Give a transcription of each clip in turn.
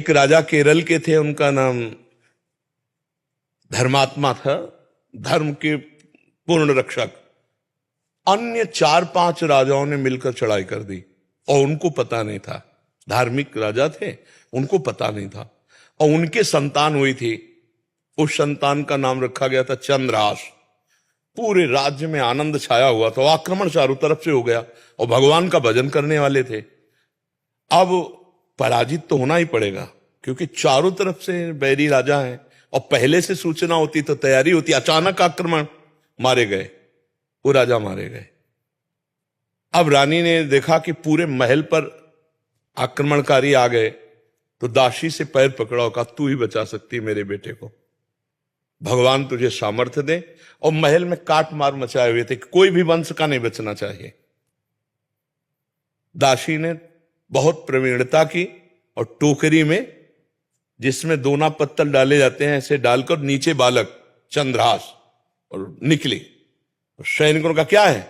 एक राजा केरल के थे, उनका नाम धर्मात्मा था, धर्म के पूर्ण रक्षक। अन्य 4-5 राजाओं ने मिलकर चढ़ाई कर दी और उनको पता नहीं था। धार्मिक राजा थे, उनको पता नहीं था। और उनके संतान हुई थी, उस संतान का नाम रखा गया था चंद्रहास। पूरे राज्य में आनंद छाया हुआ था, आक्रमण चारों तरफ से हो गया और भगवान का भजन करने वाले थे। अब पराजित तो होना ही पड़ेगा, क्योंकि चारों तरफ से बैरी राजा हैं और पहले से सूचना होती तो तैयारी होती। अचानक आक्रमण, मारे गए, वो राजा मारे गए। अब रानी ने देखा कि पूरे महल पर आक्रमणकारी आ गए, तो दासी से पैर पकड़ा और कहा, तू ही बचा सकती है मेरे बेटे को, भगवान तुझे सामर्थ्य दे। और महल में काट मार मचाए हुए थे कि कोई भी वंश का नहीं बचना चाहिए। दासी ने बहुत प्रवीणता की और टोकरी में, जिसमें दोना पत्तल डाले जाते हैं, ऐसे डालकर नीचे बालक चंद्रहास, और निकली। सैनिकों का क्या है,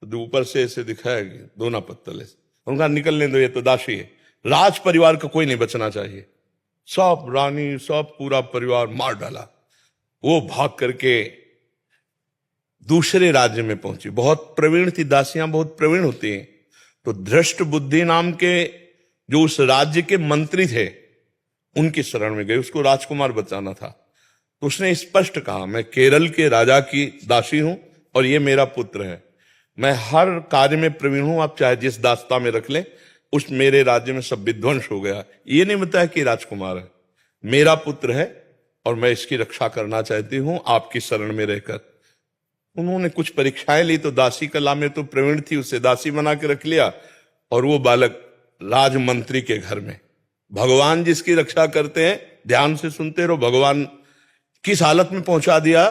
तो ऊपर से ऐसे दिखाया दोना पत्तल है। उनका निकलने दो, ये तो दासी है, राज परिवार का कोई नहीं बचना चाहिए। सब रानी, सब पूरा परिवार मार डाला। वो भाग करके दूसरे राज्य में पहुंची। बहुत प्रवीण थी, दासियां बहुत प्रवीण होती हैं। तो धृष्ट बुद्धि नाम के जो उस राज्य के मंत्री थे, उनकी शरण में गए, उसको राजकुमार बचाना था। तो उसने स्पष्ट कहा, मैं केरल के राजा की दासी हूं और ये मेरा पुत्र है, मैं हर कार्य में प्रवीण हूं, आप चाहे जिस दास्ता में रख लें। उस मेरे राज्य में सब विध्वंस हो गया, ये नहीं बताया कि राजकुमार है, मेरा पुत्र है और मैं इसकी रक्षा करना चाहती हूं आपकी शरण में रहकर। उन्होंने कुछ परीक्षाएं ली, तो दासी कला में तो प्रवीण थी, उसे दासी बना के रख लिया। और वो बालक राजमंत्री के घर में। भगवान जिसकी रक्षा करते हैं, ध्यान से सुनते रहो, भगवान किस हालत में पहुंचा दिया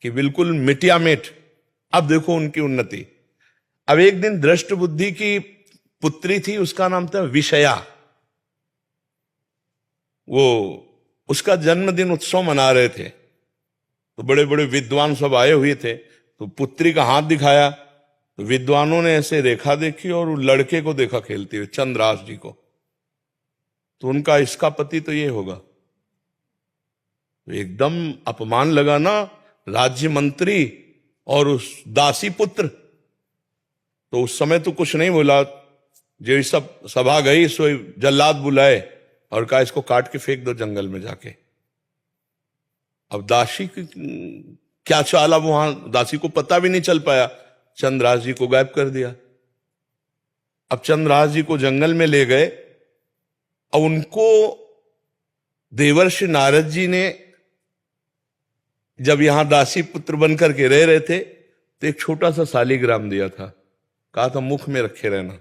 कि बिल्कुल मिटिया मिट। अब देखो उनकी उन्नति। अब एक दिन दृष्ट बुद्धि की पुत्री थी, उसका नाम था विषया। वो उसका जन्मदिन उत्सव मना रहे थे, तो बड़े बड़े विद्वान सब आए हुए थे। तो पुत्री का हाथ दिखाया, तो विद्वानों ने ऐसे रेखा देखी और लड़के को देखा खेलते हुए, चंद्रहास जी को। तो उनका, इसका पति तो ये होगा। तो एकदम अपमान लगा ना, राज्य मंत्री और उस दासी पुत्र। तो उस समय तो कुछ नहीं बोला, जो सब सभा गई, सो जल्लाद बुलाए और कहा, इसको काट के फेंक दो जंगल में जाके। अब दासी की क्या चाला, वहां दासी को पता भी नहीं चल पाया, चंद्रहास जी को गायब कर दिया। अब चंद्रहास जी को जंगल में ले गए और उनको देवर्षि नारद जी ने, जब यहां दासी पुत्र बनकर के रह रहे थे, तो एक छोटा सा शालिग्राम दिया था। कहा था, मुख में रखे रहना,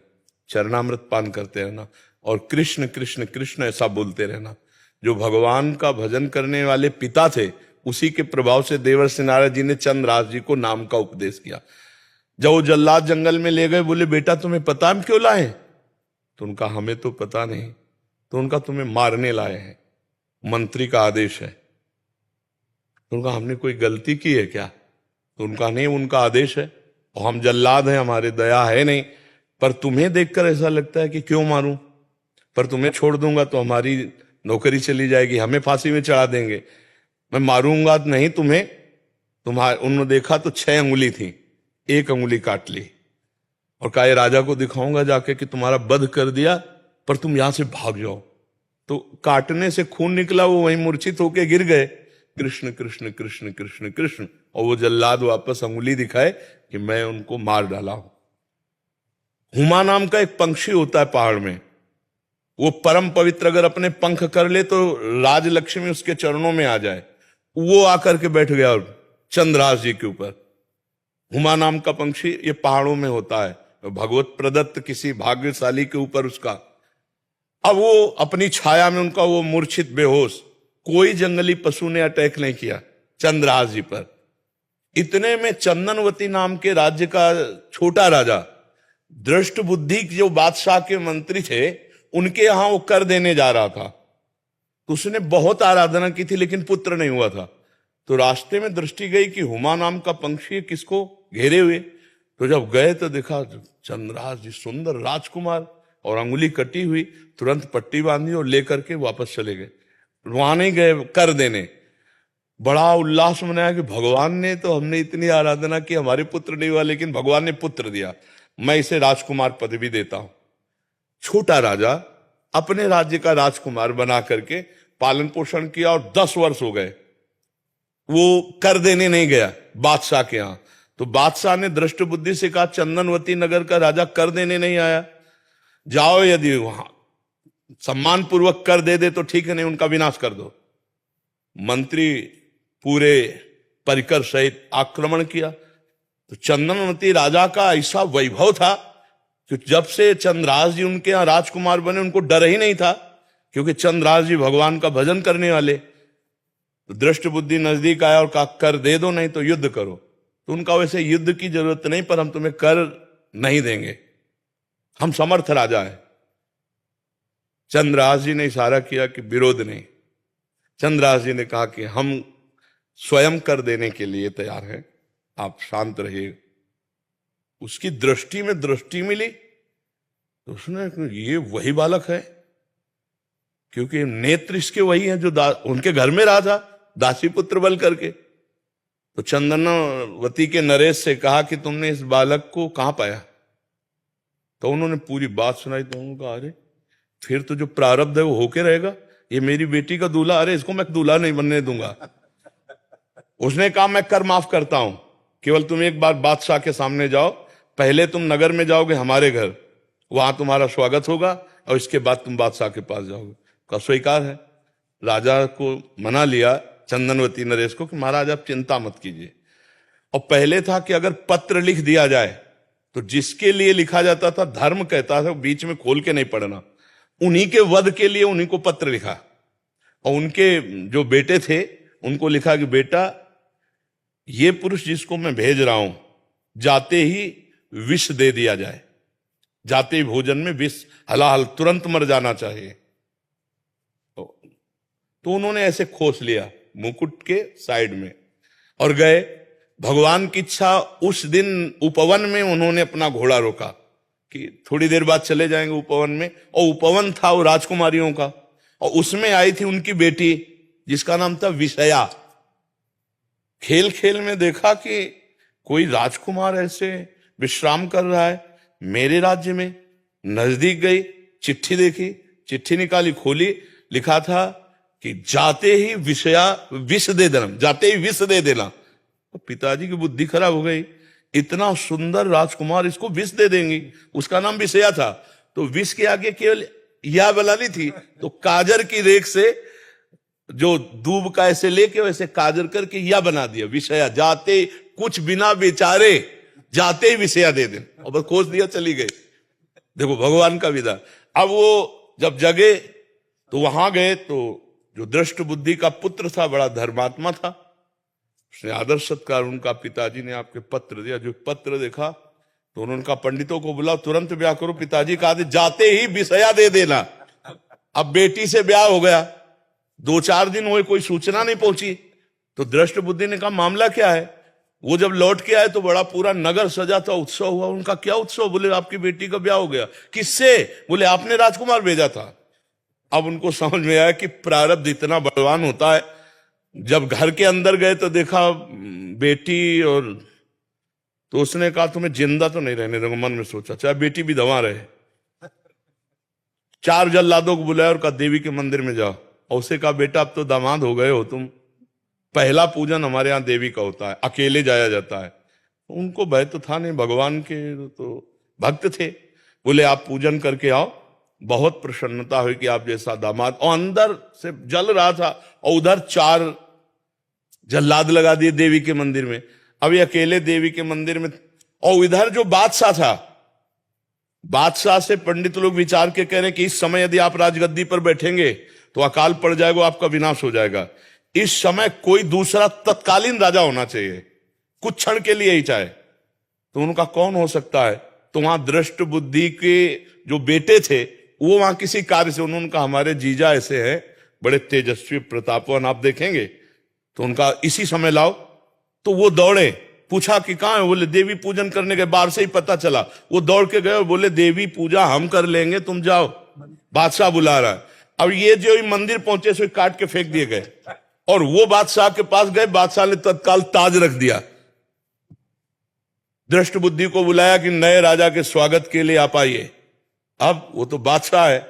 चरणामृत पान करते रहना और कृष्ण कृष्ण कृष्ण ऐसा बोलते रहना। जो भगवान का भजन करने वाले पिता थे, उसी के प्रभाव से देवर्षि नारद जी ने चंद्रहास जी को नाम का उपदेश किया। जब वो जल्लाद जंगल में ले गए, बोले, बेटा तुम्हें पता हम क्यों लाए? तो उनका, हमें तो पता नहीं। तो उनका, तुम्हें मारने लाए हैं, मंत्री का आदेश है। तो उनका, हमने कोई गलती की है क्या? तो उनका, नहीं, उनका आदेश है और हम जल्लाद हैं, हमारे दया है नहीं। पर तुम्हें देखकर ऐसा लगता है कि क्यों मारूं, पर तुम्हें छोड़ दूंगा तो हमारी नौकरी चली जाएगी, हमें फांसी में चढ़ा देंगे। मैं मारूंगा नहीं तुम्हें। उन्होंने देखा तो 6 अंगुली थी, 1 अंगुली काट ली और कहा, राजा को दिखाऊंगा जाके कि तुम्हारा वध कर दिया, पर तुम यहां से भाग जाओ। तो काटने से खून निकला, वो वहीं मूर्छित होके गिर गए। कृष्ण कृष्ण कृष्ण कृष्ण कृष्ण, और वो जल्लाद वापस अंगुली दिखाए कि मैं उनको मार डाला हूं। हुमा नाम का एक पंक्षी होता है पहाड़ में, वो परम पवित्र, अगर अपने पंख कर ले तो राजलक्ष्मी उसके चरणों में आ जाए। वो आकर के बैठ गया चंद्रहास जी के ऊपर। हुमा नाम का पंक्षी ये पहाड़ों में होता है, भगवत प्रदत्त किसी भाग्यशाली के ऊपर उसका। अब वो अपनी छाया में, उनका वो मूर्छित बेहोश, कोई जंगली पशु ने अटैक नहीं किया चंद्रहास जी पर। इतने में चंदनवती नाम के राज्य का छोटा राजा, दृष्ट बुद्धि जो बादशाह के मंत्री थे, उनके यहां वो कर देने जा रहा था। तो उसने बहुत आराधना की थी, लेकिन पुत्र नहीं हुआ था। तो रास्ते में दृष्टि गई कि हुमा नाम का पंक्षी किसको घेरे हुए। तो जब गए तो देखा चंद्रहास जी, सुंदर राजकुमार, और अंगुली कटी हुई, तुरंत पट्टी बांधी और लेकर के वापस चले गए। वहां नहीं गए कर देने, बड़ा उल्लास मनाया कि भगवान ने तो, हमने इतनी आराधना की, हमारे पुत्र नहीं हुआ लेकिन भगवान ने पुत्र दिया, मैं इसे राजकुमार पदवी देता हूं। छोटा राजा अपने राज्य का राजकुमार बना करके पालन पोषण किया और 10 वर्ष हो गए, वो कर देने नहीं गया बादशाह के यहां। तो बादशाह ने दृष्ट बुद्धि से कहा, चंदनवती नगर का राजा कर देने नहीं आया, जाओ यदि वहां सम्मान पूर्वक कर दे तो ठीक है, नहीं उनका विनाश कर दो। मंत्री पूरे परिकर सहित आक्रमण किया। तो चंदनवती राजा का ऐसा वैभव था कि जब से चंद्रराज जी उनके यहां राजकुमार बने उनको डर ही नहीं था, क्योंकि चंद्रराज जी भगवान का भजन करने वाले। तो दृष्ट बुद्धि नजदीक आया और कहा, कर दे दो नहीं तो युद्ध करो। तो उनका वैसे युद्ध की जरूरत नहीं, पर हम तुम्हें कर नहीं देंगे, हम समर्थ राजा है। चंद्रराज जी ने इशारा किया कि विरोध नहीं। चंद्रराज जी ने कहा कि हम स्वयं कर देने के लिए तैयार हैं, आप शांत रहिए। उसकी दृष्टि में दृष्टि मिली तो उसने, ये वही बालक है, क्योंकि नेत्र इसके वही है जो उनके घर में रहा था दासी पुत्र बल करके। तो चंदनवती के नरेश से कहा कि तुमने इस बालक को कहां पाया? तो उन्होंने पूरी बात सुनाई। तो उन्होंने कहा, अरे फिर तो जो प्रारब्ध है वो होके रहेगा, ये मेरी बेटी का दूल्हा, अरे इसको मैं दूल्हा नहीं बनने दूंगा। उसने कहा, मैं कर माफ करता हूं, केवल तुम एक बार बादशाह के सामने जाओ, पहले तुम नगर में जाओगे हमारे घर, वहां तुम्हारा स्वागत होगा और इसके बाद तुम बादशाह के पास जाओगे। का स्वीकार है। राजा को मना लिया चंदनवती नरेश को कि महाराज आप चिंता मत कीजिए। और पहले था कि अगर पत्र लिख दिया जाए तो जिसके लिए लिखा जाता था, धर्म कहता था बीच में खोल के नहीं पढ़ना, उन्हीं के वध के लिए उन्हीं को पत्र लिखा। और उनके जो बेटे थे उनको लिखा कि बेटा, ये पुरुष जिसको मैं भेज रहा हूं, जाते ही विष दे दिया जाए, जाते ही भोजन में विष, हलाहल तुरंत मर जाना चाहिए। तो उन्होंने ऐसे खोस लिया मुकुट के साइड में और गए। भगवान की इच्छा, उस दिन उपवन में उन्होंने अपना घोड़ा रोका कि थोड़ी देर बाद चले जाएंगे उपवन में। और उपवन था वो राजकुमारियों का, और उसमें आई थी उनकी बेटी जिसका नाम था विषया। खेल खेल में देखा कि कोई राजकुमार ऐसे विश्राम कर रहा है मेरे राज्य में। नजदीक गई, चिट्ठी देखी, चिट्ठी निकाली, खोली, लिखा था कि जाते ही विषया विष दे देना, जाते ही विष दे देना। तो पिताजी की बुद्धि खराब हो गई, इतना सुंदर राजकुमार, इसको विष दे देंगी। उसका नाम विषया था, तो विष के आगे केवल या बनानी थी, तो काजर की रेख से जो दूब का ऐसे लेके वैसे काजर करके या बना दिया विषया। जाते कुछ बिना बेचारे, जाते ही विषया दे दें, और बस खोज दिया, चली गई। देखो भगवान का विधा। अब वो जब जगे तो वहां गए, तो जो दृष्ट बुद्धि का पुत्र था, बड़ा धर्मात्मा था, उसने आदर सत्कार, उनका पिताजी ने आपके पत्र दिया। जो पत्र देखा तो उन्होंने कहा, पंडितों को बुलाओ, तुरंत ब्याह करो। पिताजी कहा, जाते ही विषया दे देना। अब बेटी से ब्याह हो गया, 2-4 दिन हुए, कोई सूचना नहीं पहुंची। तो दृष्ट बुद्धि ने कहा, मामला क्या है? वो जब लौट के आए तो बड़ा पूरा नगर सजा था, उत्सव हुआ। उनका क्या उत्सव? बोले आपकी बेटी का ब्याह हो गया। किससे? बोले आपने राजकुमार भेजा था। अब उनको समझ में आया कि प्रारब्ध इतना बलवान होता है। जब घर के अंदर गए तो देखा बेटी, और तो उसने कहा तुम्हें जिंदा तो नहीं रहने दूंगा। मन में सोचा चाहे बेटी भी दवा रहे। 4 जल्लादों को बुलाया और कहा देवी के मंदिर में जाओ। और उसे कहा बेटा अब तो दामाद हो गए हो तुम, पहला पूजन हमारे यहाँ देवी का होता है, अकेले जाया जाता है। उनको भय तो था नहीं, भगवान के तो भक्त थे। बोले आप पूजन करके आओ, बहुत प्रसन्नता हुई कि आप जैसा दामाद। और अंदर से जल रहा था, और उधर 4 जल्लाद लगा दिए देवी के मंदिर में। अभी अकेले देवी के मंदिर में, और इधर जो बादशाह था, बादशाह से पंडित लोग विचार के कह रहे हैं कि इस समय यदि आप राजगद्दी पर बैठेंगे तो अकाल पड़ जाएगा, आपका विनाश हो जाएगा। इस समय कोई दूसरा तत्कालीन राजा होना चाहिए, कुछ क्षण के लिए ही चाहे। तो उनका कौन हो सकता है? तो वहां दृष्ट बुद्धि के जो बेटे थे वो वहां किसी कार्य से, उन्होंने कहा हमारे जीजा ऐसे हैं, बड़े तेजस्वी प्रतापवान, आप देखेंगे, तो उनका इसी समय लाओ। तो वो दौड़े पूछा कि कहाँ है, बोले देवी पूजन करने के बाहर से ही पता चला। वो दौड़ के गए और बोले देवी पूजा हम कर लेंगे, तुम जाओ, बादशाह बुला रहा है। अब ये जो मंदिर पहुंचे सो काट के फेंक दिए गए, और वो बादशाह के पास गए, बादशाह ने तत्काल ताज रख दिया। दृष्ट बुद्धि को बुलाया कि नए राजा के स्वागत के लिए आप आइए। अब वो तो बादशाह है,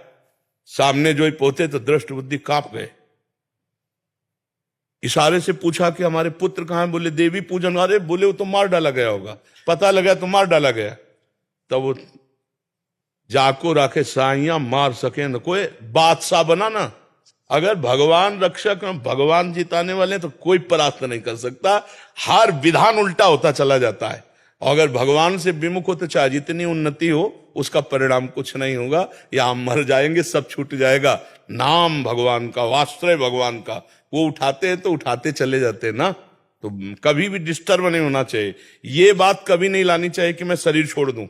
सामने जो ही पहुंचे तो दृष्ट बुद्धि कांप गए। इशारे से पूछा कि हमारे पुत्र कहां है, बोले देवी पूजन। अरे बोले वो तो मार डाला गया होगा, पता लगा तो मार डाला गया। तब वो जाको राखे साइया मार सके न कोई, बादशाह बना ना। अगर भगवान रक्षक, भगवान जिताने वाले तो कोई परास्त नहीं कर सकता। हर विधान उल्टा होता चला जाता है, और अगर भगवान से विमुख हो तो चाहे जितनी उन्नति हो उसका परिणाम कुछ नहीं होगा, या हम मर जाएंगे, सब छूट जाएगा। नाम भगवान का, वास्त्र भगवान का, वो उठाते हैं तो उठाते चले जाते हैं ना। तो कभी भी डिस्टर्ब नहीं होना चाहिए। ये बात कभी नहीं लानी चाहिए कि मैं शरीर छोड़ दूं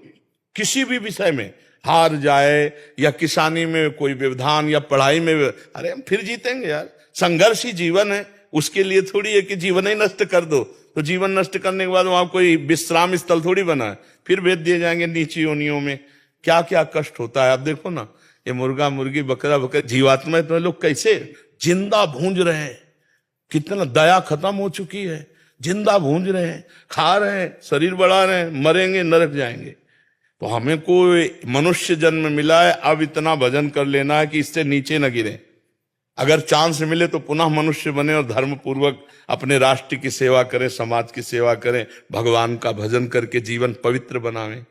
किसी भी विषय में, हार जाए या किसानी में कोई व्यवधान या पढ़ाई में। अरे हम फिर जीतेंगे यार, संघर्ष ही जीवन है। उसके लिए थोड़ी है कि जीवन ही नष्ट कर दो, तो जीवन नष्ट करने के बाद वहां कोई विश्राम स्थल थोड़ी बना है, फिर भेज दिए जाएंगे नीची योनियों में। क्या क्या कष्ट होता है। आप देखो ना, ये मुर्गा मुर्गी बकरा बकरा जीवात्मा तो लोग कैसे जिंदा भूंज रहे हैं, कितना दया खत्म हो चुकी है, जिंदा भूंज रहे हैं, खा रहे हैं, शरीर बढ़ा रहे हैं, मरेंगे, नरक जाएंगे। तो हमें कोई मनुष्य जन्म मिला है, अब इतना भजन कर लेना है कि इससे नीचे न गिरे। अगर चांस मिले तो पुनः मनुष्य बने और धर्म पूर्वक अपने राष्ट्र की सेवा करें, समाज की सेवा करें, भगवान का भजन करके जीवन पवित्र बनावें।